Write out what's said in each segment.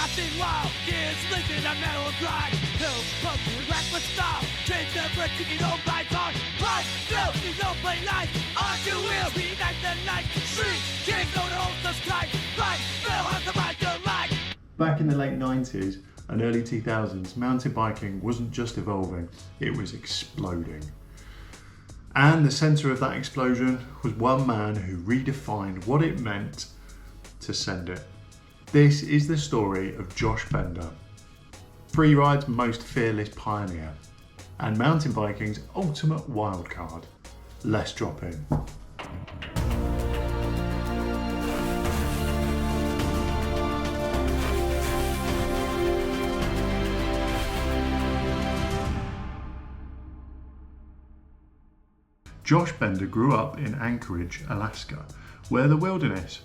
Blasting wild, gears linking a metal grind. Hill pump with reckless style. Change the brick, taking on by time. Run, flow, you don't play nice. On two wheels, reignite the night. Street, kids don't hold us tight. Right, Phil has to ride your light. Back in the late 90s and early 2000s, mountain biking wasn't just evolving, it was exploding. And the centre of that explosion was one man who redefined what it meant to send it. This is the story of Josh Bender, freeride's most fearless pioneer and mountain biking's ultimate wildcard. Let's drop in. Josh Bender grew up in Anchorage, Alaska, where the wilderness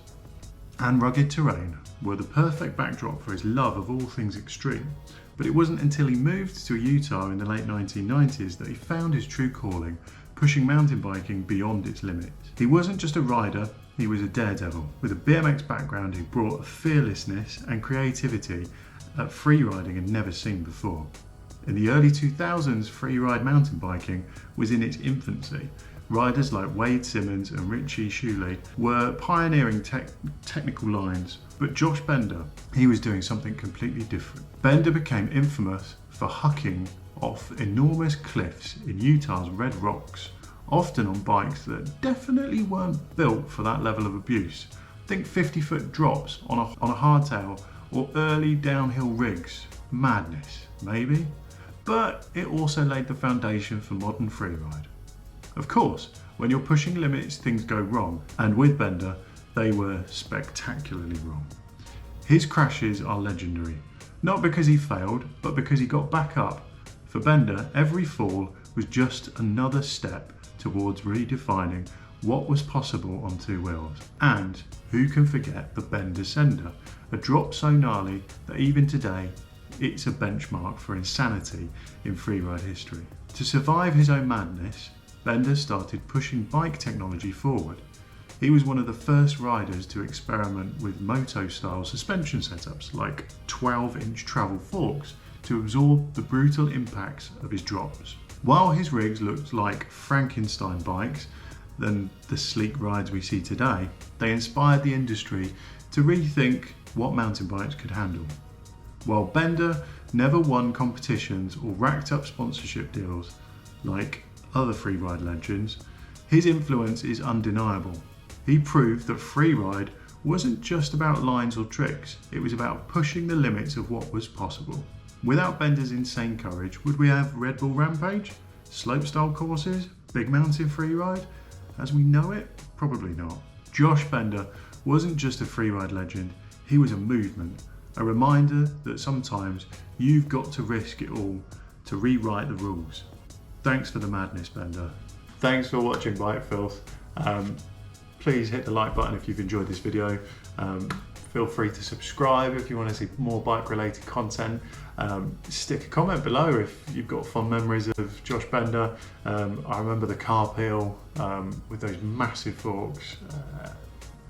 and rugged terrain were the perfect backdrop for his love of all things extreme. But it wasn't until he moved to Utah in the late 1990s that he found his true calling, pushing mountain biking beyond its limits. He wasn't just a rider, he was a daredevil with a BMX background who brought a fearlessness and creativity that freeriding had never seen before. In the early 2000s, freeride mountain biking was in its infancy. Riders like Wade Simmons and Richie Shuley were pioneering technical lines, but Josh Bender, he was doing something completely different. Bender became infamous for hucking off enormous cliffs in Utah's Red Rocks, often on bikes that definitely weren't built for that level of abuse. Think 50-foot drops on a hardtail or early downhill rigs. Madness, maybe? But it also laid the foundation for modern freeride. Of course, when you're pushing limits, things go wrong, and with Bender, they were spectacularly wrong. His crashes are legendary, not because he failed, but because he got back up. For Bender, every fall was just another step towards redefining what was possible on two wheels. And who can forget the Bender Sender, a drop so gnarly that even today, it's a benchmark for insanity in freeride history. To survive his own madness, Bender started pushing bike technology forward. He was one of the first riders to experiment with moto-style suspension setups like 12-inch travel forks to absorb the brutal impacts of his drops. While his rigs looked like Frankenstein bikes than the sleek rides we see today, they inspired the industry to rethink what mountain bikes could handle. While Bender never won competitions or racked up sponsorship deals like other freeride legends, his influence is undeniable. He proved that freeride wasn't just about lines or tricks, it was about pushing the limits of what was possible. Without Bender's insane courage, would we have RedBull Rampage, slopestyle courses, big mountain freeride? As we know it, probably not. Josh Bender wasn't just a freeride legend, he was a movement. A reminder that sometimes you've got to risk it all to rewrite the rules. Thanks for the madness, Bender. Thanks for watching Bike Filth. Please hit the like button if you've enjoyed this video. Feel free to subscribe if you want to see more bike related content. Stick a comment below if you've got fond memories of Josh Bender. I remember the car peel with those massive forks.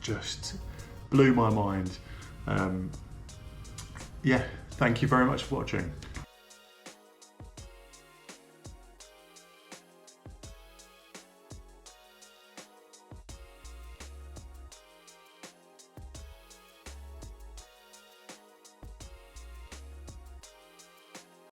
Just blew my mind. Yeah, thank you very much for watching.